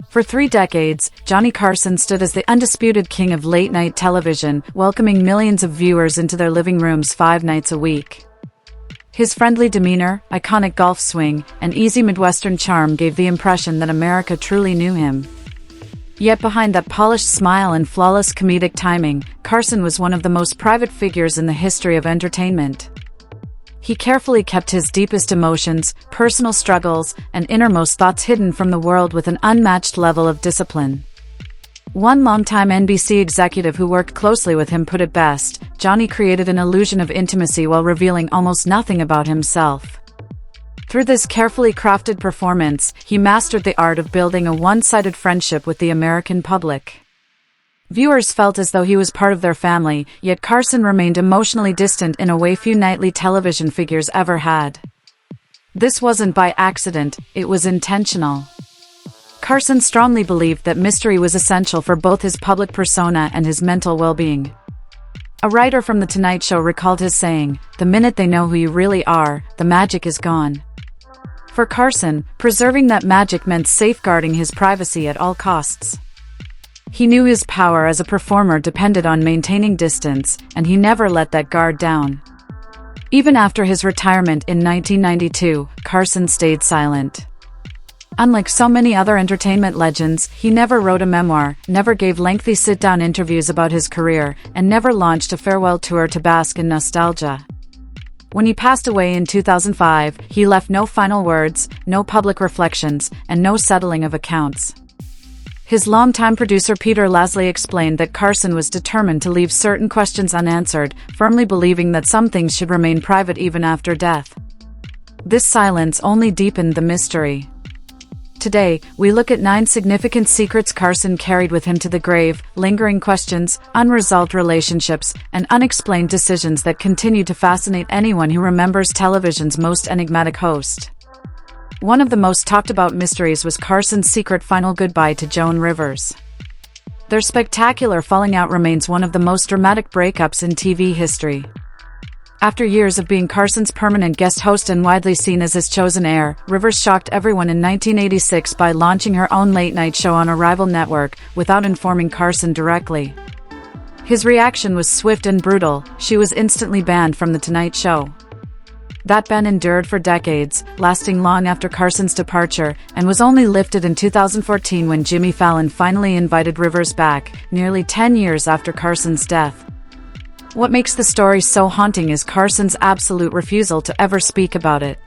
For 3 decades, Johnny Carson stood as the undisputed king of late-night television, welcoming millions of viewers into their living rooms 5 nights a week. His friendly demeanor, iconic golf swing, and easy Midwestern charm gave the impression that America truly knew him. Yet behind that polished smile and flawless comedic timing, Carson was one of the most private figures in the history of entertainment. He carefully kept his deepest emotions, personal struggles, and innermost thoughts hidden from the world with an unmatched level of discipline. One longtime NBC executive who worked closely with him put it best: Johnny created an illusion of intimacy while revealing almost nothing about himself. Through this carefully crafted performance, he mastered the art of building a one-sided friendship with the American public. Viewers felt as though he was part of their family, yet Carson remained emotionally distant in a way few nightly television figures ever had. This wasn't by accident, it was intentional. Carson strongly believed that mystery was essential for both his public persona and his mental well-being. A writer from The Tonight Show recalled his saying, "The minute they know who you really are, the magic is gone." For Carson, preserving that magic meant safeguarding his privacy at all costs. He knew his power as a performer depended on maintaining distance, and he never let that guard down. Even after his retirement in 1992, Carson stayed silent. Unlike so many other entertainment legends, he never wrote a memoir, never gave lengthy sit-down interviews about his career, and never launched a farewell tour to bask in nostalgia. When he passed away in 2005, he left no final words, no public reflections, and no settling of accounts. His longtime producer Peter Lasley explained that Carson was determined to leave certain questions unanswered, firmly believing that some things should remain private even after death. This silence only deepened the mystery. Today, we look at 9 significant secrets Carson carried with him to the grave, lingering questions, unresolved relationships, and unexplained decisions that continue to fascinate anyone who remembers television's most enigmatic host. One of the most talked-about mysteries was Carson's secret final goodbye to Joan Rivers. Their spectacular falling out remains one of the most dramatic breakups in TV history. After years of being Carson's permanent guest host and widely seen as his chosen heir, Rivers shocked everyone in 1986 by launching her own late-night show on a rival network, without informing Carson directly. His reaction was swift and brutal. She was instantly banned from The Tonight Show. That ban endured for decades, lasting long after Carson's departure, and was only lifted in 2014 when Jimmy Fallon finally invited Rivers back, nearly 10 years after Carson's death. What makes the story so haunting is Carson's absolute refusal to ever speak about it.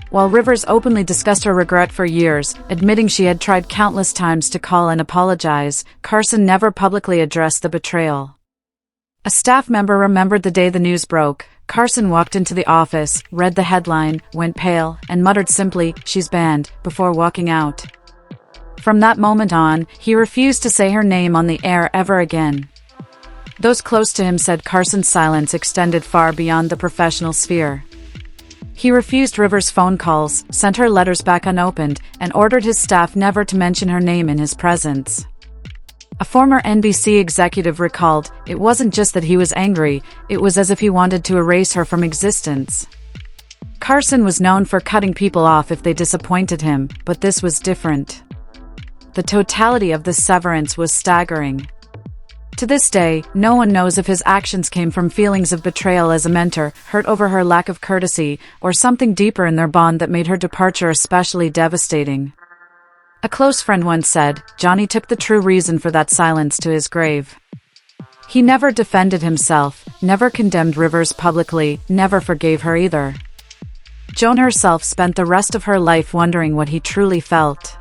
While Rivers openly discussed her regret for years, admitting she had tried countless times to call and apologize, Carson never publicly addressed the betrayal. A staff member remembered the day the news broke. Carson walked into the office, read the headline, went pale, and muttered simply, "She's banned," before walking out. From that moment on, he refused to say her name on the air ever again. Those close to him said Carson's silence extended far beyond the professional sphere. He refused Rivers' phone calls, sent her letters back unopened, and ordered his staff never to mention her name in his presence. A former NBC executive recalled, "It wasn't just that he was angry, it was as if he wanted to erase her from existence." Carson was known for cutting people off if they disappointed him, but this was different. The totality of this severance was staggering. To this day, no one knows if his actions came from feelings of betrayal as a mentor, hurt over her lack of courtesy, or something deeper in their bond that made her departure especially devastating. A close friend once said, "Johnny took the true reason for that silence to his grave." He never defended himself, never condemned Rivers publicly, never forgave her either. Joan herself spent the rest of her life wondering what he truly felt.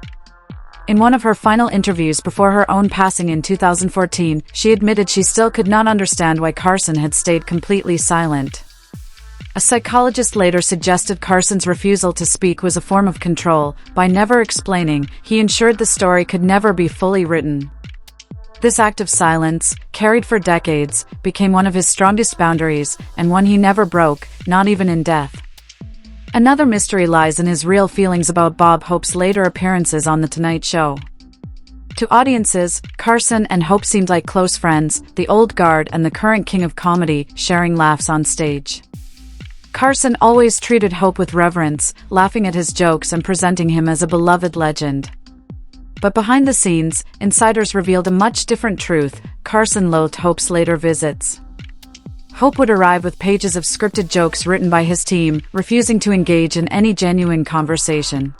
In one of her final interviews before her own passing in 2014, she admitted she still could not understand why Carson had stayed completely silent. A psychologist later suggested Carson's refusal to speak was a form of control. By never explaining, he ensured the story could never be fully written. This act of silence, carried for decades, became one of his strongest boundaries, and one he never broke, not even in death. Another mystery lies in his real feelings about Bob Hope's later appearances on The Tonight Show. To audiences, Carson and Hope seemed like close friends, the old guard and the current king of comedy, sharing laughs on stage. Carson always treated Hope with reverence, laughing at his jokes and presenting him as a beloved legend. But behind the scenes, insiders revealed a much different truth. Carson loathed Hope's later visits. Hope would arrive with pages of scripted jokes written by his team, refusing to engage in any genuine conversation.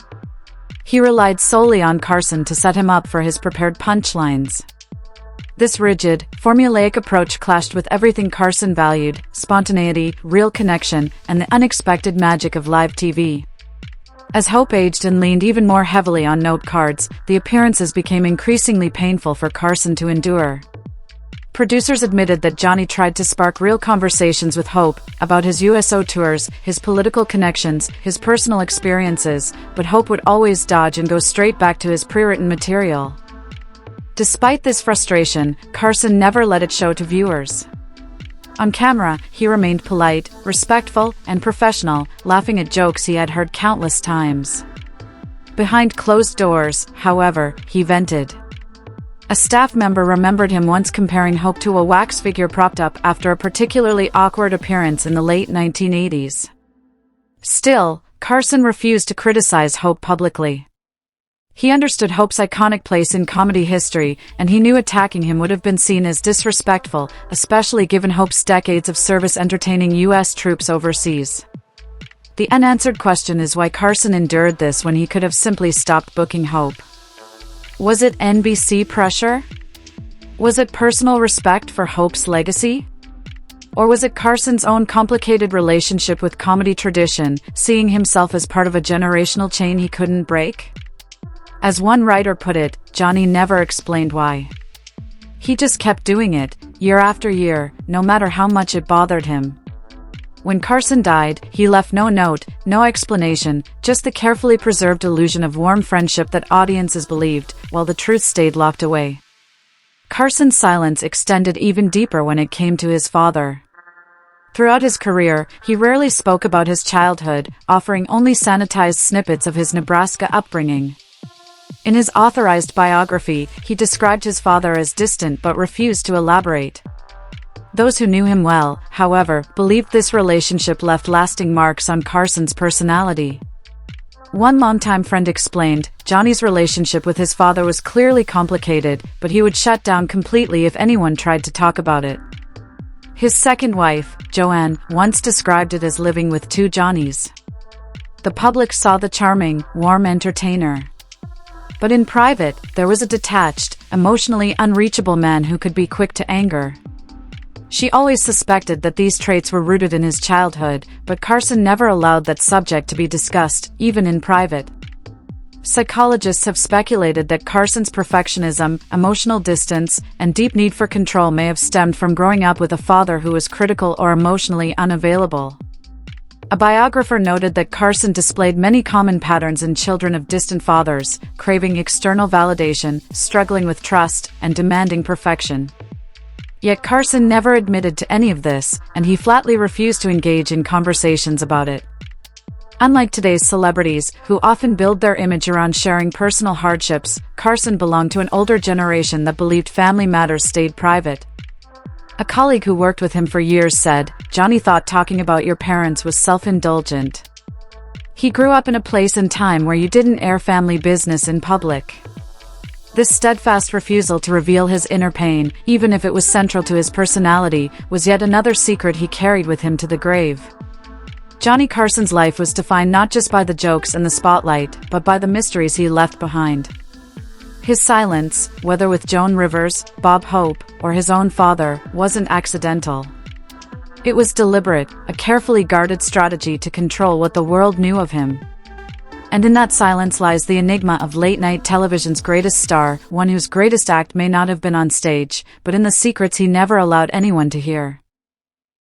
He relied solely on Carson to set him up for his prepared punchlines. This rigid, formulaic approach clashed with everything Carson valued: spontaneity, real connection, and the unexpected magic of live TV. As Hope aged and leaned even more heavily on note cards, the appearances became increasingly painful for Carson to endure. Producers admitted that Johnny tried to spark real conversations with Hope about his USO tours, his political connections, his personal experiences, but Hope would always dodge and go straight back to his pre-written material. Despite this frustration, Carson never let it show to viewers. On camera, he remained polite, respectful, and professional, laughing at jokes he had heard countless times. Behind closed doors, however, he vented. A staff member remembered him once comparing Hope to a wax figure propped up after a particularly awkward appearance in the late 1980s. Still, Carson refused to criticize Hope publicly. He understood Hope's iconic place in comedy history, and he knew attacking him would have been seen as disrespectful, especially given Hope's decades of service entertaining U.S. troops overseas. The unanswered question is why Carson endured this when he could have simply stopped booking Hope. Was it NBC pressure? Was it personal respect for Hope's legacy? Or was it Carson's own complicated relationship with comedy tradition, seeing himself as part of a generational chain he couldn't break? As one writer put it, Johnny never explained why. He just kept doing it, year after year, no matter how much it bothered him. When Carson died, he left no note, no explanation, just the carefully preserved illusion of warm friendship that audiences believed, while the truth stayed locked away. Carson's silence extended even deeper when it came to his father. Throughout his career, he rarely spoke about his childhood, offering only sanitized snippets of his Nebraska upbringing. In his authorized biography, he described his father as distant but refused to elaborate. Those who knew him well, however, believed this relationship left lasting marks on Carson's personality. One longtime friend explained, Johnny's relationship with his father was clearly complicated, but he would shut down completely if anyone tried to talk about it. His second wife, Joanne, once described it as living with two Johnnies. The public saw the charming, warm entertainer. But in private, there was a detached, emotionally unreachable man who could be quick to anger. She always suspected that these traits were rooted in his childhood, but Carson never allowed that subject to be discussed, even in private. Psychologists have speculated that Carson's perfectionism, emotional distance, and deep need for control may have stemmed from growing up with a father who was critical or emotionally unavailable. A biographer noted that Carson displayed many common patterns in children of distant fathers, craving external validation, struggling with trust, and demanding perfection. Yet Carson never admitted to any of this, and he flatly refused to engage in conversations about it. Unlike today's celebrities, who often build their image around sharing personal hardships, Carson belonged to an older generation that believed family matters stayed private. A colleague who worked with him for years said, Johnny thought talking about your parents was self-indulgent. He grew up in a place and time where you didn't air family business in public. This steadfast refusal to reveal his inner pain, even if it was central to his personality, was yet another secret he carried with him to the grave. Johnny Carson's life was defined not just by the jokes and the spotlight, but by the mysteries he left behind. His silence, whether with Joan Rivers, Bob Hope, or his own father, wasn't accidental. It was deliberate, a carefully guarded strategy to control what the world knew of him. And in that silence lies the enigma of late-night television's greatest star, one whose greatest act may not have been on stage, but in the secrets he never allowed anyone to hear.